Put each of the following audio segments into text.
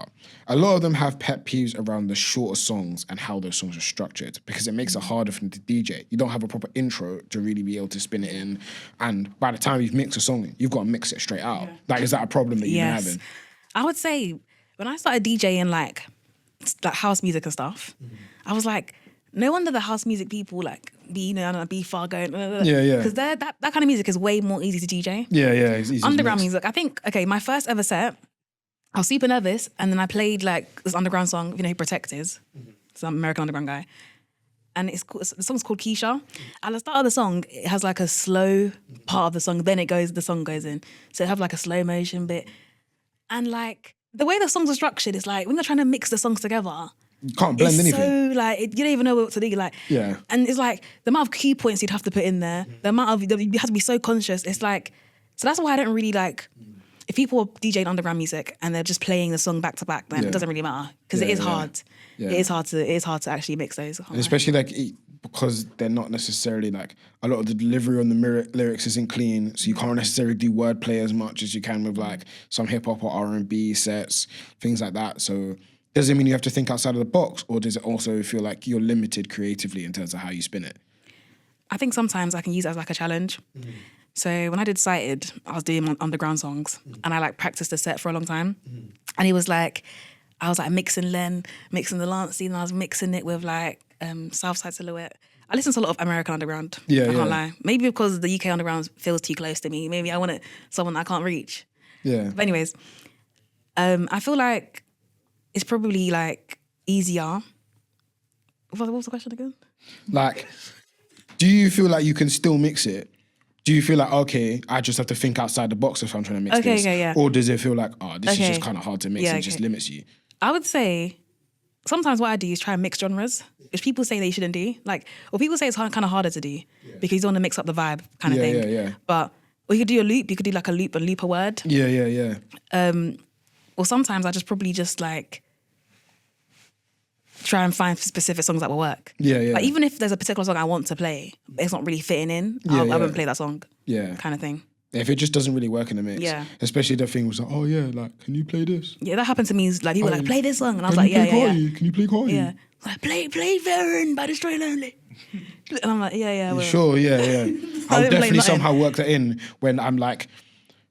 about. A lot of them have pet peeves around the shorter songs and how those songs are structured because it makes it harder for them to DJ. You don't have a proper intro to really be able to spin it in. And by the time you've mixed a song, you've got to mix it straight out. Like, is that a problem that you've been having? I would say when I started DJing like house music and stuff, I was like, no wonder the house music people like be far going. Because that kind of music is way more easy to DJ. It's easy. Underground music. I think, my first ever set, I was super nervous and then I played like this underground song, you know who Protect is? Some American underground guy. And the song's called Keisha. At the start of the song, it has like a slow part of the song, then the song goes in. So it have like a slow motion bit. And like, the way the songs are structured is like, when you're trying to mix the songs together, you can't blend anything. So like, you don't even know what to do. Like, and it's like the amount of key points you'd have to put in there, the amount of, you have to be so conscious. It's like, so that's why I don't really like, if people are DJing underground music and they're just playing the song back to back, then it doesn't really matter because it is hard. It is hard to actually mix those. And especially like because they're not necessarily like a lot of the delivery on the lyrics isn't clean, so you can't necessarily do wordplay as much as you can with like some hip hop or R&B sets, things like that. So does it mean you have to think outside of the box, or does it also feel like you're limited creatively in terms of how you spin it? I think sometimes I can use it as like a challenge. So when I did Sighted, I was doing underground songs and I like practiced the set for a long time. And it was like, I was like mixing Len, mixing the Lanyi, and I was mixing it with like Southside Silhouette. I listen to a lot of American underground. I can't lie. Maybe because the UK underground feels too close to me. Maybe I want someone I can't reach. But anyways, I feel like it's probably like easier. What was the question again? Like, do you feel like you can still mix it? Do you feel like, okay, I just have to think outside the box if I'm trying to mix this? Or does it feel like, this is just kind of hard to mix and just limits you? I would say sometimes what I do is try and mix genres, which people say they shouldn't do. Like, or people say it's kind of harder to do because you don't want to mix up the vibe kind of thing. But, or you could do a loop, you could do like a loop and loop a word. Or sometimes I just probably just like try and find specific songs that will work. Like even if there's a particular song I want to play, but it's not really fitting in, I won't play that song. Kind of thing. If it just doesn't really work in the mix. Especially the thing was like, like, can you play this? That happened to me. Like people were like, play this song. And I was like, Can you play Cardi? Yeah. Like, play Veron by Destroy Lonely. And I'm like, well. Sure, I'll definitely somehow work that in when I'm like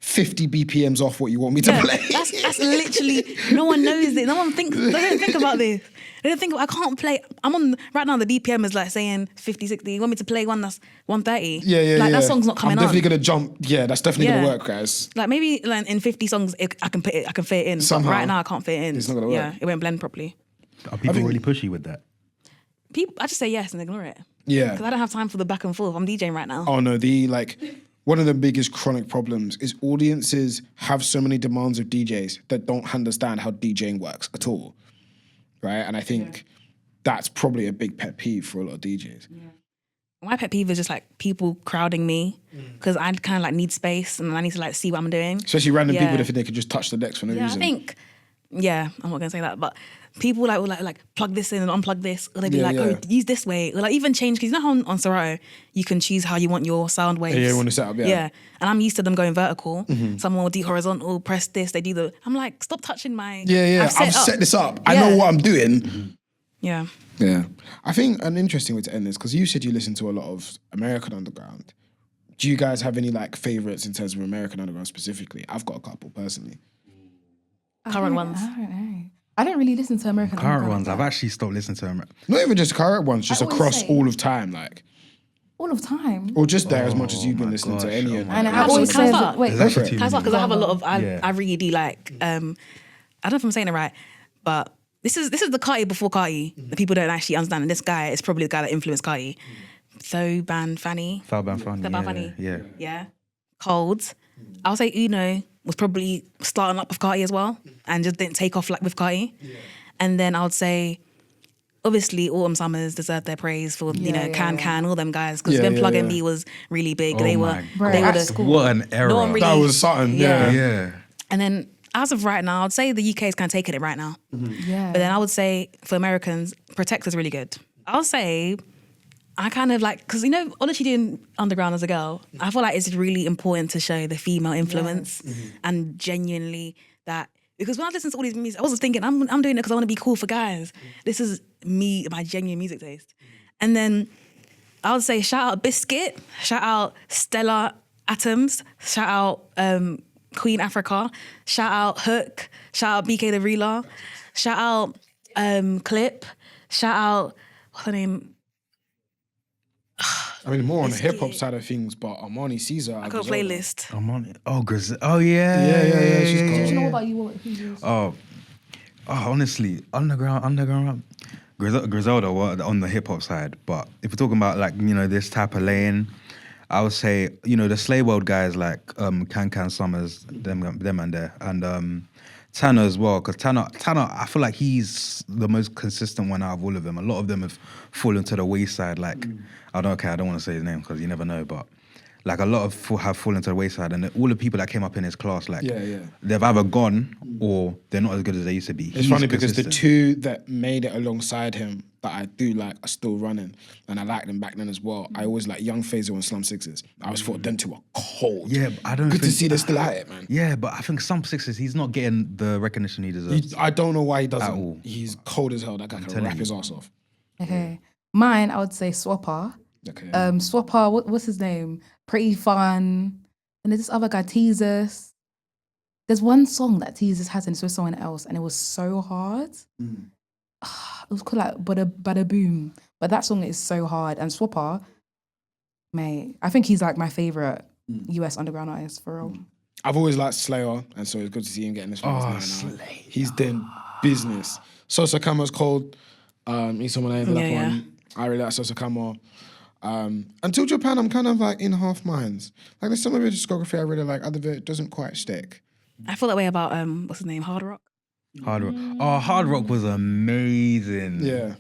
50 BPMs off what you want me to play. That's literally, no one knows it. No one thinks, they don't think about this. They don't think, I can't play, I'm on, right now the BPM is like saying 50, 60. You want me to play one that's 130? Like that song's not coming on. I'm definitely going to jump. That's definitely going to work, guys. Like maybe like in 50 songs, I can fit it in. Somehow. But right now I can't fit it in. It's not going to work. It won't blend properly. Are people really pushy with that? I just say yes and ignore it. Because I don't have time for the back and forth. I'm DJing right now. Oh no, one of the biggest chronic problems is audiences have so many demands of DJs that don't understand how DJing works at all, right? And I think that's probably a big pet peeve for a lot of DJs. My pet peeve is just like people crowding me because I kind of like need space and I need to like see what I'm doing. Especially random people that think they could just touch the decks for no reason. I think, I'm not going to say that, but people will like plug this in and unplug this, or they'd be like, use this way, or like even change, because you know how on Serato you can choose how you want your sound waves. You want to set up, and I'm used to them going vertical. Someone will do horizontal, press this, they do I'm like, stop touching my... I've set this up. I know what I'm doing. Yeah. I think an interesting way to end this, because you said you listen to a lot of American underground. Do you guys have any like favourites in terms of American underground specifically? I've got a couple personally. Current ones. I don't know. I don't really listen to American current ones. I've actually stopped listening to American. Not even just current ones, just across all of time, like. All of time? Or just there as much as you've been listening to any of them. And I always say, wait, because I have a lot of, I really do like, I don't know if I'm saying it right, but this is the Carti before Carti. The people don't actually understand. And this guy is probably the guy that influenced Carti. Thoban Fanny. Yeah. Cold. I'll say Uno was probably starting up with Carti as well and just didn't take off like with Carti. And then I would say, obviously, Autumn Summers deserved their praise for, Can, all them guys. Because when Plug and B was really big, they were what an era. No one really, that was something, yeah. And then as of right now, I'd say the UK is kind of taking it right now. Yeah. But then I would say for Americans, Protect is really good. I'll say I kind of like, because honestly doing underground as a girl, I feel like it's really important to show the female influence and genuinely that Because when I listen to all these music, I wasn't thinking I'm doing it because I want to be cool for guys. This is me, my genuine music taste. And then I would say shout out Biscuit, shout out Stella Atoms, shout out Queen Africa, shout out Hook, shout out BK the Reeler, shout out Clip, shout out what's her name? I mean, more on the hip hop side of things, but Armani Caesar. I got a playlist. I'm on it. Oh, Oh, yeah. Yeah. She's Do cool. you know about you? Who you? Honestly, underground. Griselda were on the hip hop side, but if we're talking about like this type of lane, I would say the Slay World guys like Can Summers, them and there, and Tanner as well, because Tanner, I feel like he's the most consistent one out of all of them. A lot of them have fallen to the wayside. Like I don't want to say his name because you never know, but like a lot of have fallen to the wayside, and all the people that came up in his class, like they've either gone or they're not as good as they used to be. It's funny because the two that made it alongside him that I do like are still running, and I liked them back then as well. I always like Young Phaser and Slum Sixes. I always thought them two were cold. Yeah, but I don't. Good to see they're still at it, man. Yeah, but I think Slum Sixes, he's not getting the recognition he deserves. I don't know why he doesn't. At all. He's cold as hell. That guy can rap his ass off. Okay. Mine, I would say Swapper. Okay. Swapper, what's his name? Pretty Fun. And there's this other guy, Teezus. There's one song that Teezus has and it's with someone else, and it was so hard. It was called like Bada Boom. But that song is so hard. And Swapper, mate, I think he's like my favorite US underground artist for real. I've always liked Slayer, and so it's good to see him getting this one. Slayer. He's doing business. Sosa Kama's cold. He's someone I overlap on. I really like Sosa Kama. Until Japan, I'm kind of like in half minds. Like there's some of his discography I really like, other of it doesn't quite stick. I feel that way about what's his name, Hard Rock. Hard Rock. Oh, Hard Rock was amazing. Yeah.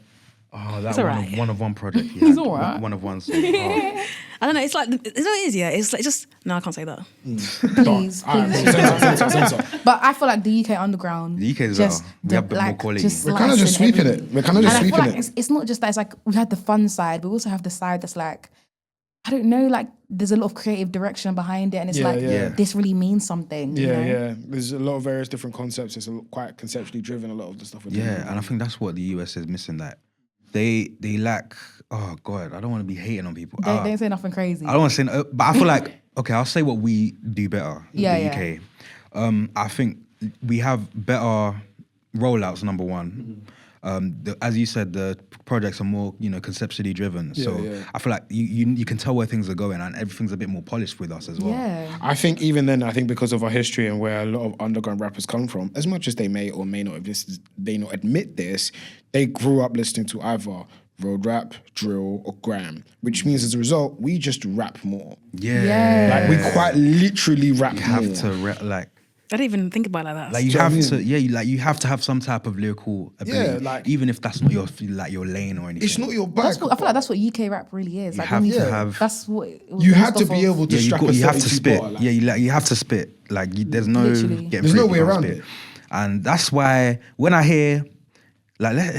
Oh, that alright. one of one project. He's alright. One of one song. Oh. I don't know. It's like it's what it is. Yeah, it's like just no. I can't say that. Please. Censor. But I feel like the UK underground. The UK is just we have a bit more quality. We're kind of just sweeping it. We're kind of just And I feel sweeping like it. it's not just that. It's like we had the fun side, but we also have the side that's like, I don't know, like there's a lot of creative direction behind it, and it's this really means something. Yeah, you know? yeah. There's a lot of various different concepts. It's quite conceptually driven, a lot of the stuff we're doing. Yeah, and I think that's what the US is missing. That they lack. Oh God, I don't want to be hating on people. They ain't say nothing crazy. I don't want to say, but I feel like okay. I'll say what we do better. The UK. I think we have better rollouts. Number one. As you said, the projects are more, conceptually driven. I feel like you can tell where things are going, and everything's a bit more polished with us as well. Yeah. I think even then, because of our history and where a lot of underground rappers come from, as much as they may or may not admit this, they grew up listening to either road rap, drill, or grime, which means as a result, we just rap more. Yeah. Like we quite literally rap more. You have to rap like. I didn't even think about it like that. Like you have to, you have to have some type of lyrical ability, Yeah, like- even if that's not your lane or anything. It's not your But bag. I feel like that's what UK rap really is. You Like have when to have. That's what it was You based had to off be of. able to Yeah, strap you have to 32 spit. bar, like- You have to spit. Like there's no Literally. getting There's free no if way you can't around spit. it. And that's why when I hear, like, let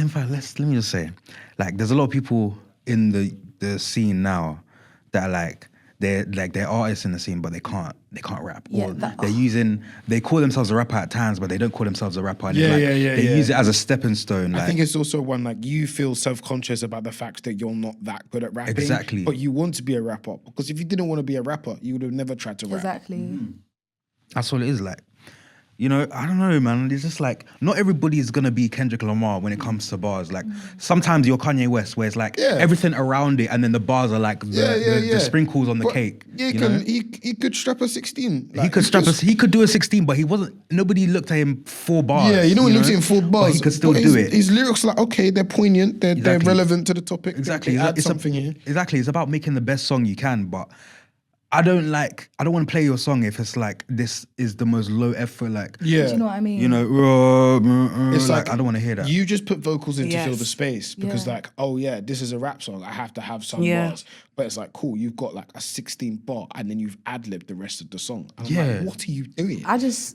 me just say, like, there's a lot of people in the scene now that are like. They're artists in the scene, but they can't rap. Yeah, Or they call themselves a rapper at times, but they don't call themselves a rapper. And Yeah. They use it as a stepping stone. I think it's also one like you feel self-conscious about the fact that you're not that good at rapping. Exactly. But you want to be a rapper. Because if you didn't want to be a rapper, you would have never tried to rap. Exactly. That's all it is. Like, I don't know, man. It's just like not everybody is gonna be Kendrick Lamar when it comes to bars. Like sometimes you're Kanye West, where it's like everything around it, and then the bars are like the sprinkles on the cake. Yeah, he could strap a 16. Like, He could do a 16, but he wasn't. Nobody looked at him 4 bars. Yeah, he looked at him 4 bars. But he could still But do it. His lyrics like they're poignant, they're Exactly. relevant to the topic. Exactly. They add something here. Exactly. It's about making the best song you can, but I don't want to play your song if it's like this is the most low effort, like Yeah. Do you know what I mean? It's like I don't want to hear that. You just put vocals in to fill Yes. the space because Yeah. this is a rap song. I have to have some bars. But it's like, cool, you've got like a 16 bar and then you've ad-libbed the rest of the song. And I'm like, what are you doing?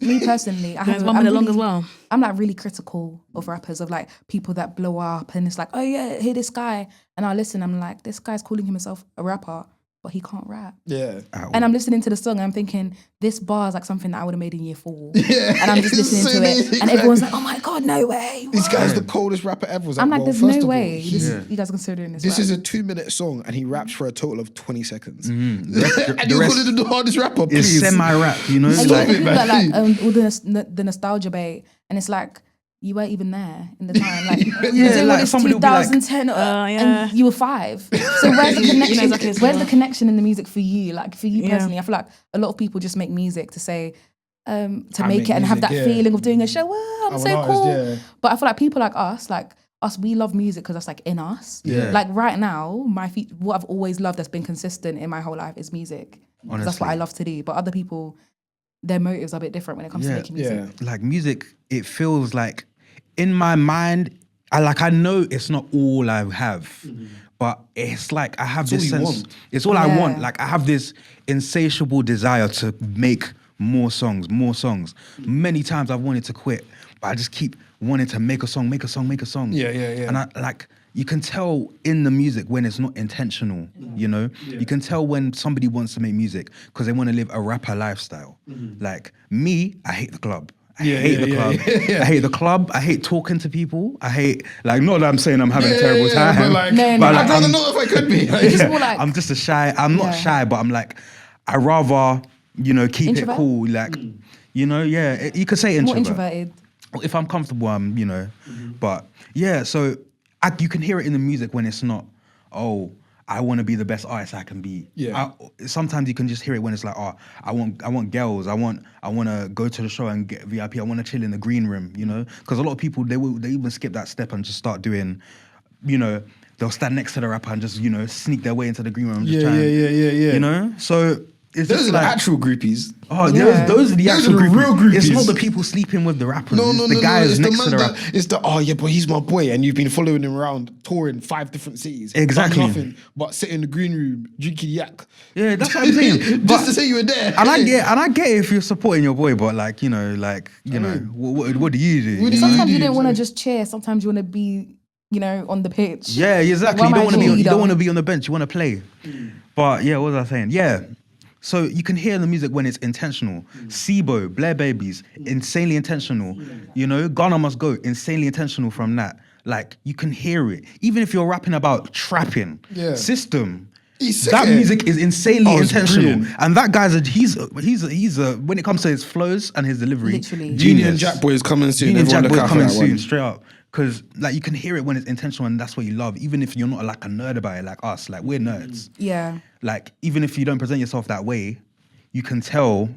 Me personally, There's 1 minute long as well. I'm like really critical of rappers, of like people that blow up and it's like, oh yeah, hear this guy. And I listen, I'm like, this guy's calling himself a rapper. but he can't rap. Yeah. And I'm listening to the song and I'm thinking, this bar is like something that I would have made in year 4. And I'm just listening to it. And everyone's like, oh my God, no way. This guy's the coldest rapper ever. Was I'm like, well, there's first no of all, way. You guys are considering this. This rap. is a 2-minute song and he raps for a total of 20 seconds. Mm-hmm. And you're calling him the hardest rapper, please. It's semi-rap, you know? And Like, people that like all the nostalgia bait, and it's like, you weren't even there in the time. Like, Yeah, like it's somebody will be like, 2010 and you were 5. So where's the connection? exactly Where's the connection in the music for you? Like for you Yeah. personally, I feel like a lot of people just make music to say, to I make make it and have music, that yeah. feeling of doing a show. Wow, I'm I'm so an artist, cool. yeah. But I feel like people like us, we love music because that's like in us. Yeah. Like right now, what I've always loved that's been consistent in my whole life is music. 'Cause that's what I love to do. But other people, their motives are a bit different when it comes to making music. Yeah. like music, it feels like in my mind, I know it's not all I have, but it's like I have this all you sense. want. It's all I Yeah. want. Like I have this insatiable desire to make more songs. Many times I've wanted to quit, but I just keep wanting to make a song. Yeah. And I like, you can tell in the music when it's not intentional, you know? You can tell when somebody wants to make music because they want to live a rapper lifestyle. Like me, I hate the club. I hate the club. I hate the club. I hate talking to people. I hate, like, not that I'm saying I'm having a terrible time. But like, No, but I'd like, rather not if I could be. Like, It's just more like, I'm just I'm not Yeah. shy, but I'm like, I rather, you know, keep Introvert? it cool. Like, you know, you could say more introvert. introverted. If I'm comfortable, I'm, you know, but yeah, so you can hear it in the music when it's not, oh, I want to be the best artist I can be. Yeah. Sometimes you can just hear it when it's like, oh, I want girls. I want to go to the show and get VIP. I want to chill in the green room, you know? Because a lot of people, they even skip that step and just start doing, you know, they'll stand next to the rapper and just, you know, sneak their way into the green room and just try and, you know? So it's those just are like, the actual groupies. oh, Yeah. those are the Those actual are the real groupies. It's not the people sleeping with the rappers. No, it's the guys it's next the to the man rapper. it's the, oh yeah, but he's my boy, and you've been following him around, touring 5 different cities. done Exactly. nothing but sitting in the green room, drinking yak. Yeah, that's what I'm saying. Just to say you were there. And I get it if you're supporting your boy, but like, you know, what do you do? What do you Sometimes you do? don't want to just cheer. Sometimes you want to be, you know, on the pitch. Yeah, exactly. Like, You why am I don't cheerleader? want to be on the bench. You want to play. But yeah, what was I saying? Yeah. So you can hear the music when it's intentional. Sibo, Blair Babies, insanely intentional. You know, Ghana Must Go, insanely intentional from that. Like, you can hear it. Even if you're rapping about trapping, Yeah. System, He's sick that at it. music is insanely Oh, it's intentional. brilliant. And that guy's he's a when it comes to his flows and his delivery, Literally. Union Jack Boy is coming soon. Union Everyone Jack look Boy out for coming that soon, one. straight up. Because like you can hear it when it's intentional and that's what you love. Even if you're not like a nerd about it, like us, like we're nerds. Yeah. Like even if you don't present yourself that way, you can tell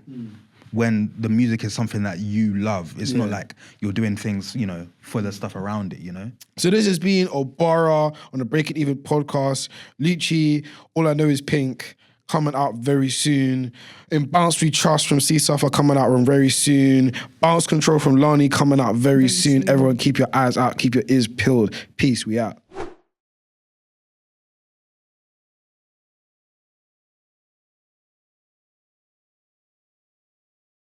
when the music is something that you love. It's not like you're doing things, you know, for the stuff around it, you know? So this has been Obara on the Break It Even podcast. Luchï, All I Know Is Pink, coming out very soon. In Bounce We Trust from C Suffer coming out very soon. Bounce Control from Lanyi coming out very soon. Everyone keep your eyes out, keep your ears peeled. Peace, we out.